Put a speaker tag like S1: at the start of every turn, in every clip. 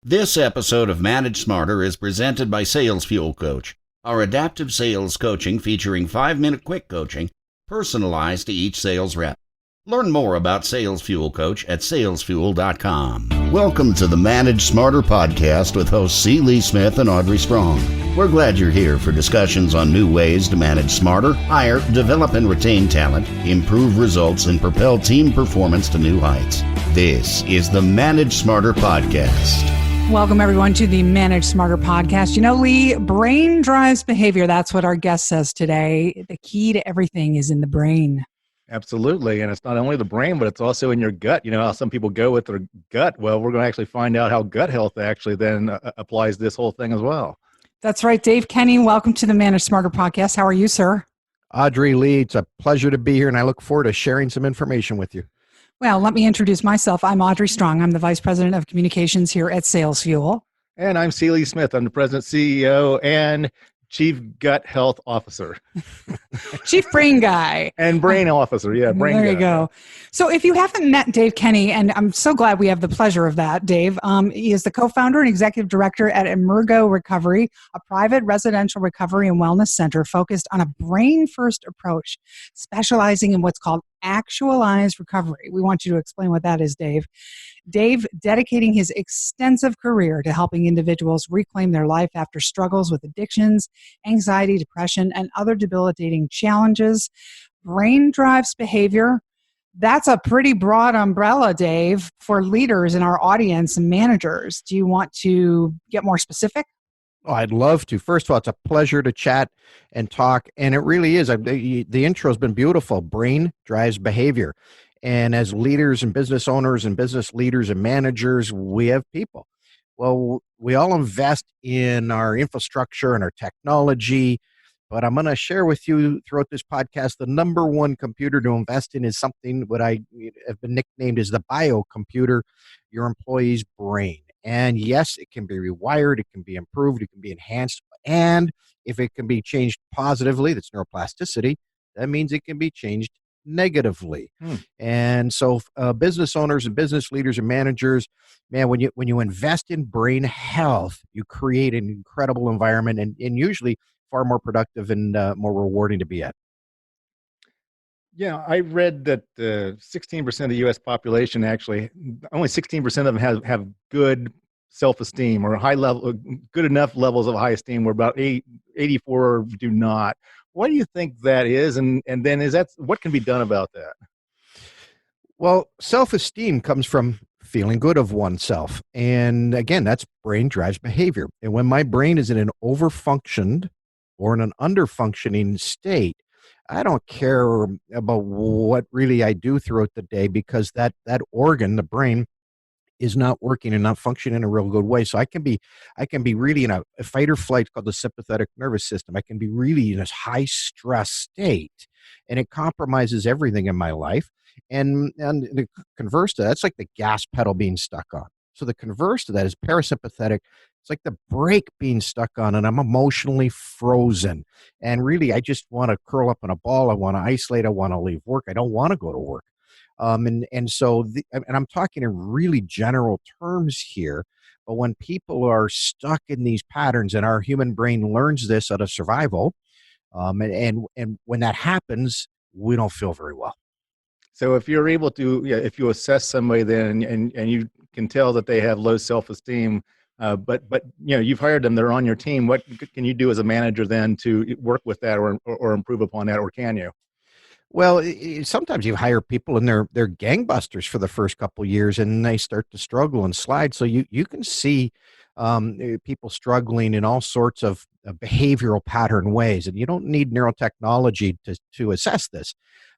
S1: This episode of Manage Smarter is presented by Sales Fuel Coach, our adaptive sales coaching featuring 5-minute quick coaching personalized to each sales rep. Learn more about Sales Fuel Coach at salesfuel.com. Welcome to the Manage Smarter podcast with hosts C. Lee Smith and Audrey Strong. We're glad you're here for discussions on new ways to manage smarter, hire, develop and retain talent, improve results, and propel team performance to new heights. This is the Manage Smarter podcast.
S2: Welcome, everyone, to the Manage Smarter podcast. You know, Lee, brain drives behavior. That's what our guest says today. The key to everything is in the brain.
S3: Absolutely. And it's not only the brain, but it's also in your gut. You know how some people go with their gut? Well, we're going to actually find out how gut health actually then applies this whole thing as well.
S2: That's right. Dave Kenney, welcome to the Manage Smarter podcast. How are you, sir?
S4: Audrey, Lee, it's a pleasure to be here, and I look forward to sharing some information with you.
S2: Well, let me introduce myself. I'm Audrey Strong. I'm the Vice President of Communications here at Sales Fuel.
S3: And I'm C. Lee Smith. I'm the President, CEO, and Chief Gut Health Officer.
S2: Chief Brain Guy.
S3: And Brain Officer, yeah, Brain Guy.
S2: There you go. So if you haven't met Dave Kenney, and I'm so glad we have the pleasure of that, Dave, he is the co-founder and executive director at Emergo Recovery, a private residential recovery and wellness center focused on a brain-first approach, specializing in what's called Actualized Recovery. We want you to explain what that is, Dave. Dave, dedicating his extensive career to helping individuals reclaim their life after struggles with addictions, anxiety, depression, and other debilitating challenges. Brain drives behavior. That's a pretty broad umbrella, Dave, for leaders in our audience and managers. Do you want to get more specific?
S4: Oh, I'd love to. First of all, it's a pleasure to chat and talk, and it really is. The intro has been beautiful. Brain drives behavior. And as leaders and business owners and business leaders and managers, we have people. Well, we all invest in our infrastructure and our technology, but I'm going to share with you throughout this podcast, the number one computer to invest in is something what I have been nicknamed as the biocomputer, your employee's brain. And yes, it can be rewired, it can be improved, it can be enhanced, and if it can be changed positively, that's neuroplasticity, that means it can be changed negatively. And so business owners and business leaders and managers, man, when you invest in brain health, you create an incredible environment and usually far more productive and more rewarding to be at.
S3: Yeah, I read that 16% of the U.S. population actually, only 16% of them have good self-esteem or high level, good enough levels of high esteem, where about 84 do not. What do you think that is? And then what can be done about that?
S4: Well, self-esteem comes from feeling good of oneself. And again, that's brain drives behavior. And when my brain is in an overfunctioned or in an underfunctioning state, I don't care about what really I do throughout the day because that organ, the brain, is not working and not functioning in a real good way. So I can be really in a fight or flight called the sympathetic nervous system. I can be really in this high stress state, and it compromises everything in my life. And the converse to that, it's like the gas pedal being stuck on. So the converse to that is parasympathetic. It's like the brake being stuck on, and I'm emotionally frozen. And really, I just want to curl up in a ball. I want to isolate. I want to leave work. I don't want to go to work. And I'm talking in really general terms here. But when people are stuck in these patterns, and our human brain learns this out of survival, and when that happens, we don't feel very well.
S3: So if you're able to, if you assess somebody then and you can tell that they have low self-esteem, but you've hired them, they're on your team, what can you do as a manager then to work with that or improve upon that, or can you?
S4: Well, sometimes you hire people and they're gangbusters for the first couple of years, and they start to struggle and slide. So you can see people struggling in all sorts of behavioral pattern ways, and you don't need neurotechnology to assess this.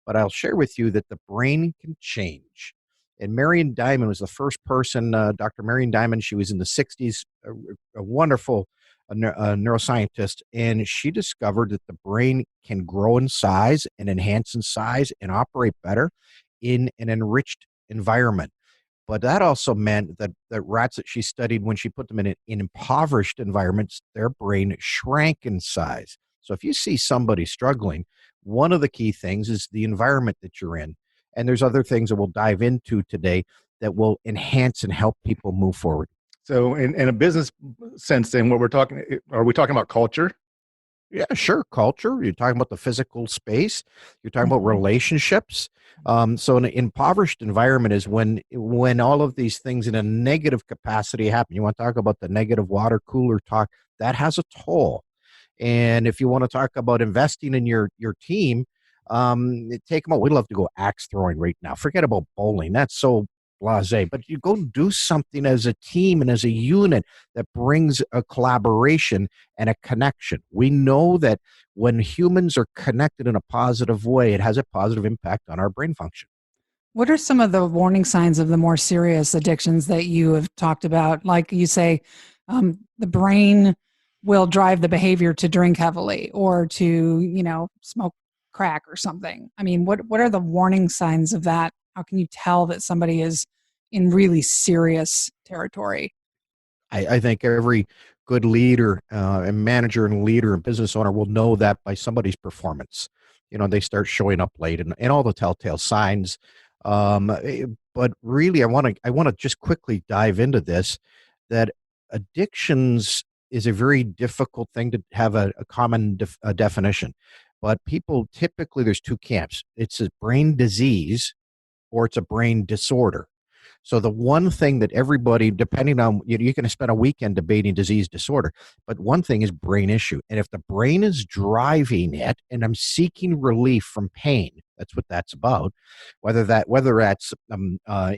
S4: But I'll share with you that the brain can change. And Marion Diamond was the first person, Dr. Marion Diamond, she was in the 60s, a wonderful neuroscientist, and she discovered that the brain can grow in size and enhance in size and operate better in an enriched environment. But that also meant that rats that she studied, when she put them in impoverished environments, their brain shrank in size. So if you see somebody struggling, one of the key things is the environment that you're in. And there's other things that we'll dive into today that will enhance and help people move forward.
S3: So in a business sense, then are we talking about culture?
S4: Yeah, sure. Culture. You're talking about the physical space. You're talking about
S2: Mhm.
S4: relationships. So an impoverished environment is when all of these things in a negative capacity happen. You want to talk about the negative water cooler talk, that has a toll. And if you want to talk about investing in your team, take them out. We love to go axe throwing right now. Forget about bowling. That's so blasé. But you go do something as a team and as a unit that brings a collaboration and a connection. We know that when humans are connected in a positive way, it has a positive impact on our brain function.
S2: What are some of the warning signs of the more serious addictions that you have talked about? Like you say, the brain will drive the behavior to drink heavily or to, smoke crack or something. I mean, what are the warning signs of that? How can you tell that somebody is in really serious territory?
S4: I think every good leader and manager and leader and business owner will know that by somebody's performance. They start showing up late and all the telltale signs. But really, I want to just quickly dive into this. That addictions is a very difficult thing to have a common definition. But people typically, there's two camps. It's a brain disease or it's a brain disorder. So the one thing that everybody, depending on, you can spend a weekend debating disease disorder, but one thing is brain issue. And if the brain is driving it and I'm seeking relief from pain, that's what that's about, whether that's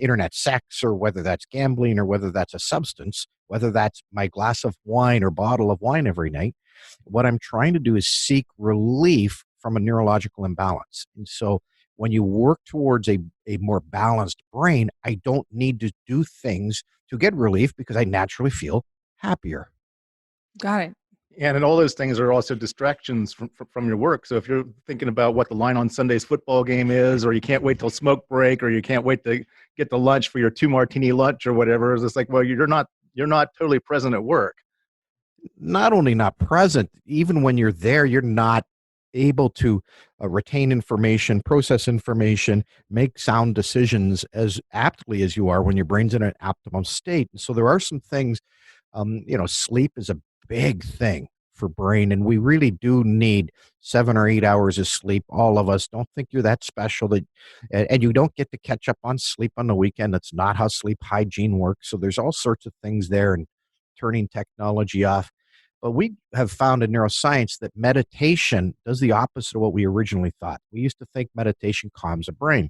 S4: internet sex or whether that's gambling or whether that's a substance, whether that's my glass of wine or bottle of wine every night, what I'm trying to do is seek relief from a neurological imbalance. And so when you work towards a more balanced brain, I don't need to do things to get relief because I naturally feel happier.
S2: Got it.
S3: And all those things are also distractions from your work. So if you're thinking about what the line on Sunday's football game is, or you can't wait till smoke break, or you can't wait to get the lunch for your 2 martini lunch or whatever, it's just like, well, you're not totally present at work.
S4: Not only not present, even when you're there, you're not able to retain information, process information, make sound decisions as aptly as you are when your brain's in an optimum state. And so there are some things, sleep is a big thing for brain, and we really do need 7 or 8 hours of sleep. All of us. Don't think you're that special and you don't get to catch up on sleep on the weekend. That's not how sleep hygiene works. So there's all sorts of things there, and turning technology off. But we have found in neuroscience that meditation does the opposite of what we originally thought. We used to think meditation calms the brain.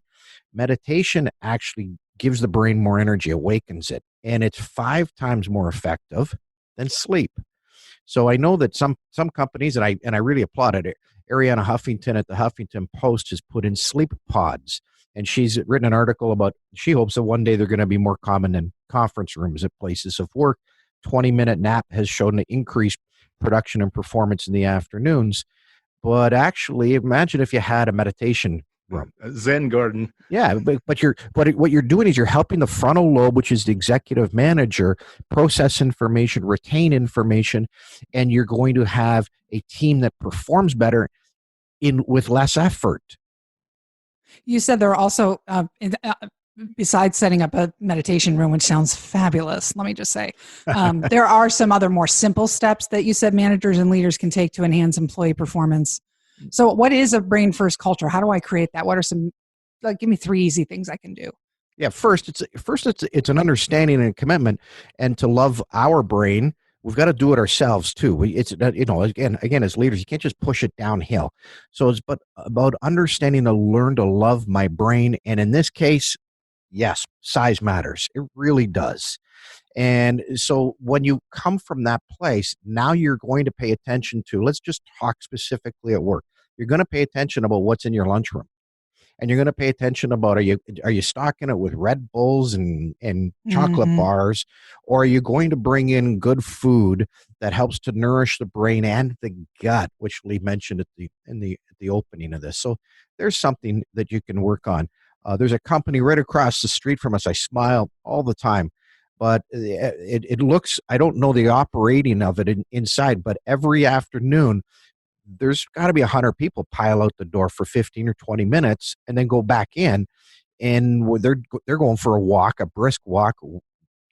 S4: Meditation actually gives the brain more energy, awakens it, and it's 5 times more effective than sleep. So I know that some companies, and I really applaud it. Ariana Huffington at the Huffington Post has put in sleep pods, and she's written an article about she hopes that one day they're going to be more common in conference rooms at places of work. 20-minute nap has shown an increased production and performance in the afternoons. But actually, imagine if you had a meditation room.
S3: A Zen garden.
S4: Yeah, but what you're doing is you're helping the frontal lobe, which is the executive manager, process information, retain information, and you're going to have a team that performs better with less effort.
S2: You said there are also, besides setting up a meditation room, which sounds fabulous, let me just say, there are some other more simple steps that you said managers and leaders can take to enhance employee performance. So what is a brain first culture? How do I create that? What are some, give me 3 easy things I can do.
S4: Yeah, first it's an understanding and a commitment, and to love our brain. We've got to do it ourselves too. It's again as leaders, you can't just push it downhill. So it's about understanding to learn to love my brain, and in this case, yes, size matters. It really does. And so when you come from that place, now you're going to pay attention to. Let's just talk specifically at work. You're going to pay attention about what's in your lunchroom. And you're going to pay attention about are you stocking it with Red Bulls and chocolate bars, or are you going to bring in good food that helps to nourish the brain and the gut, which Lee mentioned at the opening of this. So there's something that you can work on. There's a company right across the street from us. I smile all the time, but it looks. I don't know the operating of it inside, but every afternoon, there's got to be 100 people pile out the door for 15 or 20 minutes and then go back in, and they're going for a walk, a brisk walk,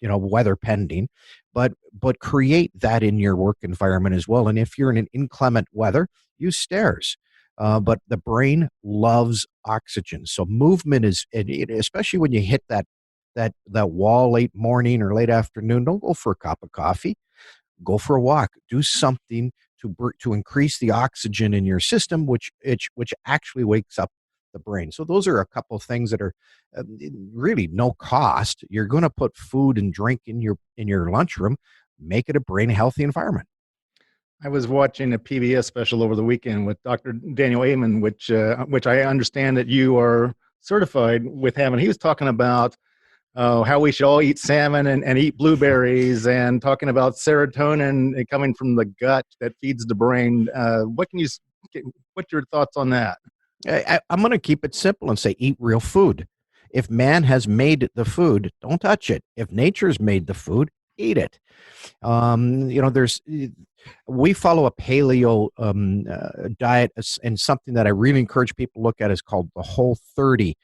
S4: weather pending, but create that in your work environment as well. And if you're in an inclement weather, use stairs. But the brain loves oxygen, so movement is, especially when you hit that wall late morning or late afternoon. Don't go for a cup of coffee. Go for a walk. Do something to increase the oxygen in your system, which actually wakes up the brain. So those are a couple of things that are really no cost. You're going to put food and drink in your lunchroom. Make it a brain healthy environment.
S3: I was watching a PBS special over the weekend with Dr. Daniel Amen, which I understand that you are certified with him, and he was talking about how we should all eat salmon and eat blueberries, and talking about serotonin coming from the gut that feeds the brain. What's your thoughts on that?
S4: I'm going to keep it simple and say eat real food. If man has made the food, don't touch it. If nature's made the food, eat it. We follow a paleo diet, and something that I really encourage people to look at is called the Whole 30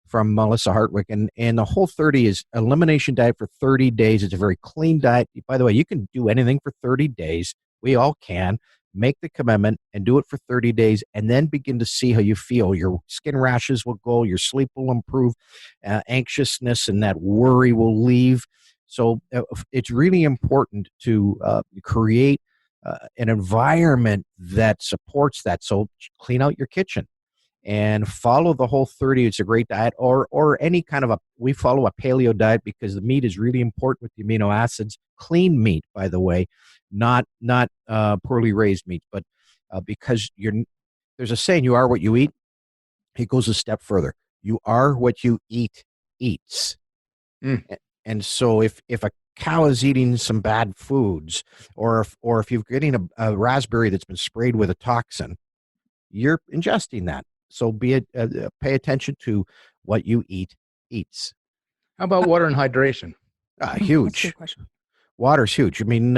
S4: from Melissa Hartwick. And the Whole 30 is elimination diet for 30 days. It's a very clean diet. By the way, you can do anything for 30 days. We all can. Make the commitment and do it for 30 days, and then begin to see how you feel. Your skin rashes will go, your sleep will improve, anxiousness and that worry will leave. So it's really important to create an environment that supports that. So clean out your kitchen and follow the Whole 30. It's a great diet, or any kind of we follow a paleo diet because the meat is really important with the amino acids. Clean meat, by the way, not poorly raised meat, but because there's a saying, you are what you eat. It goes a step further. You are what you eat eats. Mm. And so if a cow is eating some bad foods, or if you're getting a raspberry that's been sprayed with a toxin, you're ingesting that. So pay attention to what you eat eats.
S3: How about water and hydration?
S4: Huge. Water's huge. I mean,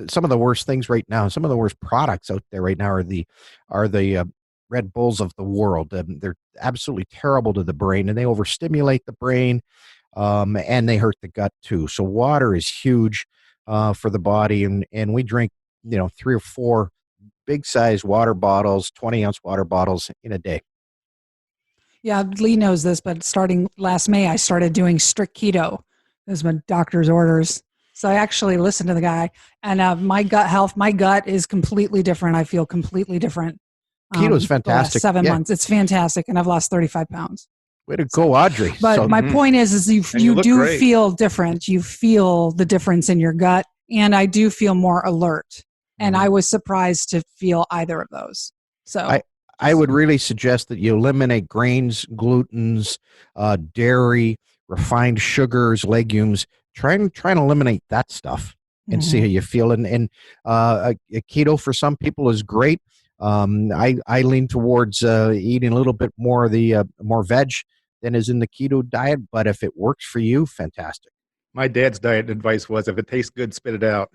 S4: some of the worst things right now, some of the worst products out there right now are the Red Bulls of the world. They're absolutely terrible to the brain, and they overstimulate the brain, and they hurt the gut too. So water is huge for the body, and we drink 3 or 4 big size water bottles, 20-ounce water bottles in a day.
S2: Yeah, Lee knows this, but starting last May, I started doing strict keto. Those are my doctor's orders. So I actually listened to the guy, and my gut is completely different. I feel completely different.
S4: Keto is fantastic.
S2: The last 7 months. It's fantastic, and I've lost 35 pounds.
S4: Way to go, Audrey.
S2: But my point is you do great. Feel different. You feel the difference in your gut, and I do feel more alert. And I was surprised to feel either of those. So
S4: I would really suggest that you eliminate grains, glutens, dairy, refined sugars, legumes. Try and eliminate that stuff and see how you feel. And keto for some people is great. I lean towards eating a little bit more of the more veg than is in the keto diet. But if it works for you, fantastic.
S3: My dad's diet advice was, if it tastes good, spit it out.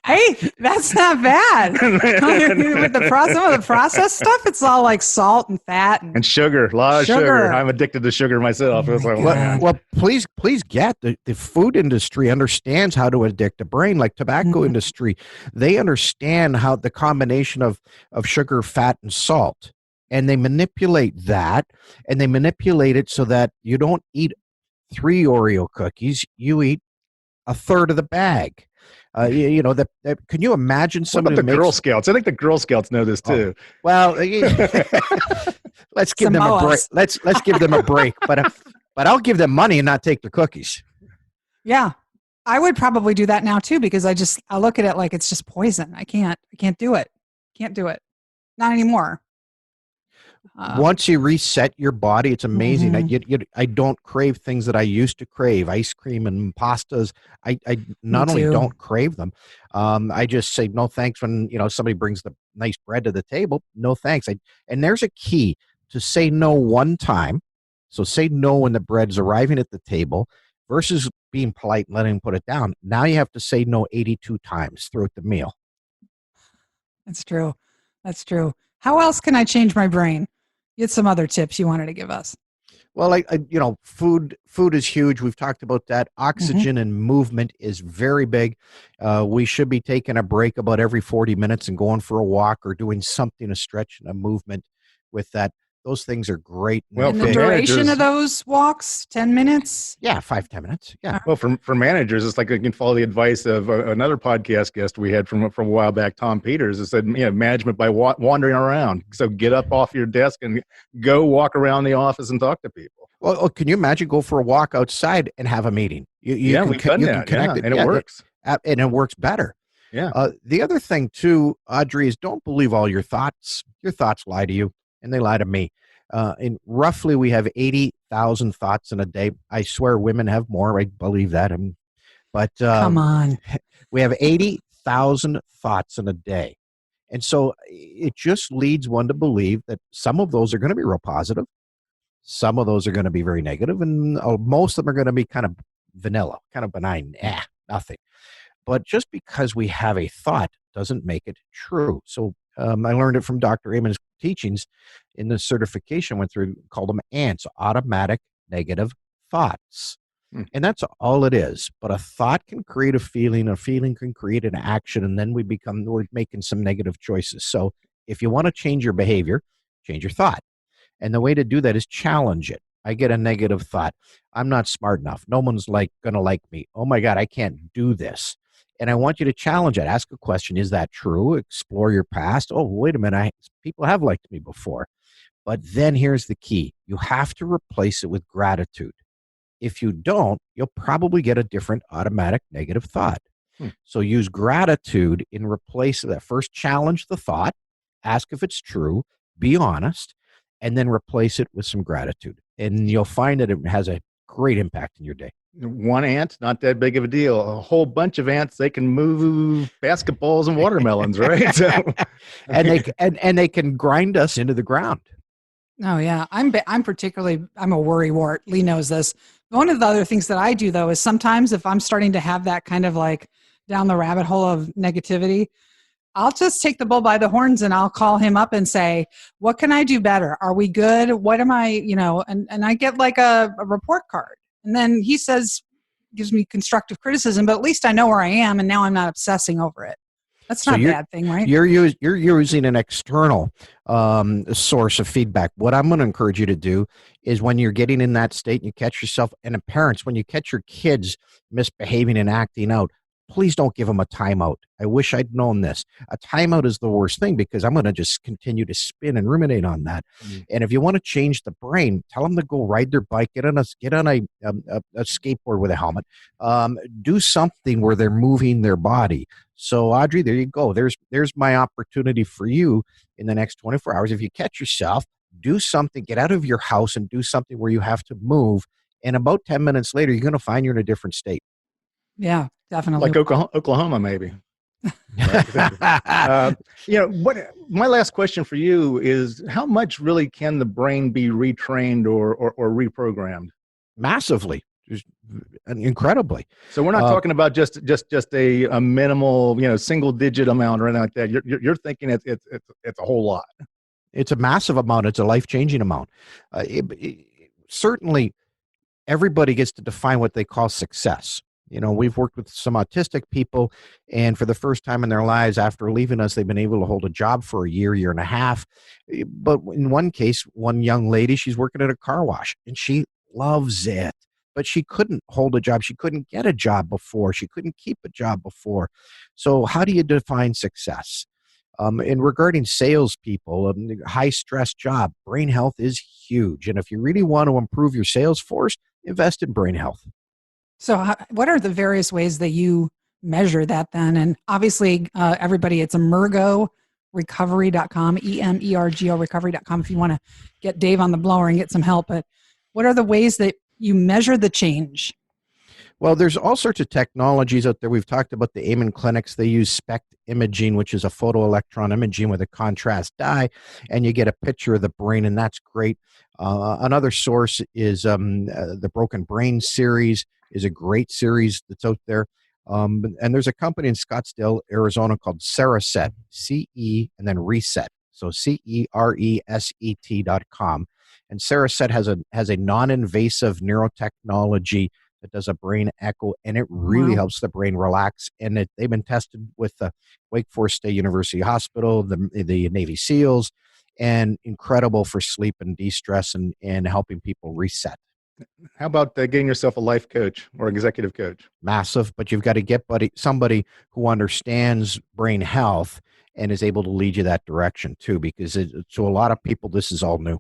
S2: Hey, that's not bad. With some of the processed stuff, it's all like salt and fat and
S3: sugar. A lot of sugar. I'm addicted to sugar myself.
S4: Well, please get the food industry understands how to addict the brain, like tobacco industry. They understand how the combination of sugar, fat, and salt, and they manipulate that, and they manipulate it so that you don't eat 3 Oreo cookies, you eat a third of the bag. Can you imagine somebody?
S3: What about the Girl Scouts? I think the Girl Scouts know this too.
S4: Well, let's give them a break. Let's give them a break. But I'll give them money and not take their cookies.
S2: Yeah, I would probably do that now too, because I look at it like it's just poison. I can't do it. Can't do it. Not anymore.
S4: Once you reset your body, it's amazing. I don't crave things that I used to crave, ice cream and pastas. I not only don't crave them, I just say no thanks when somebody brings the nice bread to the table. No thanks. And there's a key to say no one time. So say no when the bread's arriving at the table versus being polite and letting them put it down. Now you have to say no 82 times throughout the meal.
S2: That's true. How else can I change my brain? You had some other tips you wanted to give us.
S4: Well, food is huge. We've talked about that. Oxygen and movement is very big. We should be taking a break about every 40 minutes and going for a walk or doing something, a stretch and a movement with that. Those things are great.
S3: Well,
S2: And
S3: for
S2: the duration
S3: managers,
S2: of those walks, 10 minutes?
S4: Yeah, 5-10 minutes. Yeah.
S3: well, for managers, it's like you can follow the advice of another podcast guest we had from a while back, Tom Peters. It said, management by wandering around. So get up off your desk and go walk around the office and talk to people.
S4: Well, can you imagine go for a walk outside and have a meeting?
S3: We've done that.
S4: Connect it,
S3: and it works.
S4: And it works better.
S3: Yeah.
S4: The other thing too, Audrey, is don't believe all your thoughts. Your thoughts lie to you, and they lie to me. And roughly, we have 80,000 thoughts in a day. I swear, women have more. I believe that. But
S2: Come on,
S4: we have 80,000 thoughts in a day, and so it just leads one to believe that some of those are going to be real positive, some of those are going to be very negative, and most of them are going to be kind of vanilla, kind of benign. Nothing. But just because we have a thought doesn't make it true. So I learned it from Dr. Amen's teachings in the certification went through, called them ANTs, automatic negative thoughts. And that's all it is. But a thought can create a feeling can create an action, and then we're making some negative choices. So if you want to change your behavior, change your thought. And the way to do that is challenge it. I get a negative thought. I'm not smart enough. No one's going to like me. Oh my God, I can't do this. And I want you to challenge it. Ask a question. Is that true? Explore your past. Oh, wait a minute. People have liked me before. But then here's the key. You have to replace it with gratitude. If you don't, you'll probably get a different automatic negative thought. So use gratitude in replace of that. First, challenge the thought. Ask if it's true. Be honest. And then replace it with some gratitude. And you'll find that it has a great impact in your day.
S3: One ant, not that big of a deal. A whole bunch of ants, they can move basketballs and watermelons, right? So,
S4: and they can grind us into the ground.
S2: Oh yeah, I'm a worrywart. Lee knows this. One of the other things that I do though is sometimes if I'm starting to have that kind of like down the rabbit hole of negativity, I'll just take the bull by the horns and I'll call him up and say, what can I do better? Are we good? What am I, and I get like a report card. And then he gives me constructive criticism, but at least I know where I am and now I'm not obsessing over it. That's not a bad thing, right?
S4: You're using an external source of feedback. What I'm going to encourage you to do is when you're getting in that state and you catch yourself, and parents, when you catch your kids misbehaving and acting out, please don't give them a timeout. I wish I'd known this. A timeout is the worst thing because I'm going to just continue to spin and ruminate on that. And if you want to change the brain, tell them to go ride their bike, get on a skateboard with a helmet, do something where they're moving their body. So Audrey, there you go. There's my opportunity for you in the next 24 hours. If you catch yourself, do something, get out of your house and do something where you have to move. And about 10 minutes later, you're going to find you're in a different state.
S2: Yeah, definitely.
S3: Like Oklahoma, maybe. My last question for you is: how much really can the brain be retrained or reprogrammed?
S4: Massively, incredibly.
S3: So we're not talking about just a minimal, single digit amount or anything like that. You're thinking it's a whole lot.
S4: It's a massive amount. It's a life-changing amount. Certainly, everybody gets to define what they call success. We've worked with some autistic people, and for the first time in their lives, after leaving us, they've been able to hold a job for a year and a half. But in one case, one young lady, she's working at a car wash, and she loves it. But she couldn't hold a job. She couldn't get a job before. She couldn't keep a job before. So how do you define success? And regarding salespeople, high-stress job, brain health is huge. And if you really want to improve your sales force, invest in brain health.
S2: So what are the various ways that you measure that then? And obviously, everybody, it's Emergo Recovery.com, EMERGO Recovery.com if you want to get Dave on the blower and get some help. But what are the ways that you measure the change?
S4: Well, there's all sorts of technologies out there. We've talked about the Amen clinics. They use SPECT imaging, which is a photoelectron imaging with a contrast dye, and you get a picture of the brain, and that's great. Another source is the Broken Brain series is a great series that's out there. And there's a company in Scottsdale, Arizona called Cereset, CE and then Reset. So CERESET.com. And Saracet has a non-invasive neurotechnology that does a brain echo, and it really helps the brain relax. And they've been tested with the Wake Forest State University Hospital, the Navy SEALs, and incredible for sleep and de-stress and helping people reset.
S3: How about getting yourself a life coach or executive coach?
S4: Massive, but you've got to get somebody who understands brain health and is able to lead you that direction too, because to a lot of people, this is all new.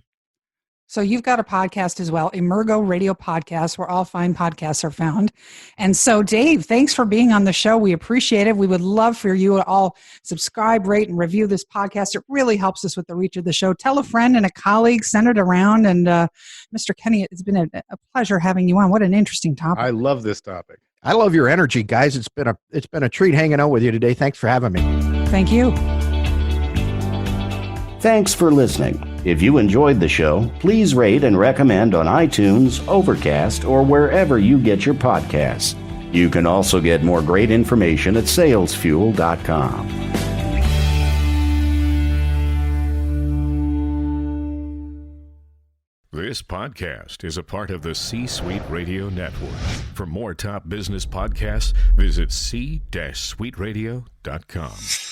S2: So you've got a podcast as well, Emergo Radio Podcast, where all fine podcasts are found. And so, Dave, thanks for being on the show. We appreciate it. We would love for you to all subscribe, rate, and review this podcast. It really helps us with the reach of the show. Tell a friend and a colleague, send it around. And Mr. Kenney, it's been a pleasure having you on. What an interesting topic.
S3: I love this topic.
S4: I love your energy, guys. It's been a treat hanging out with you today. Thanks for having me.
S2: Thank you.
S1: Thanks for listening. If you enjoyed the show, please rate and recommend on iTunes, Overcast, or wherever you get your podcasts. You can also get more great information at salesfuel.com.
S5: This podcast is a part of the C-Suite Radio Network. For more top business podcasts, visit c-suiteradio.com.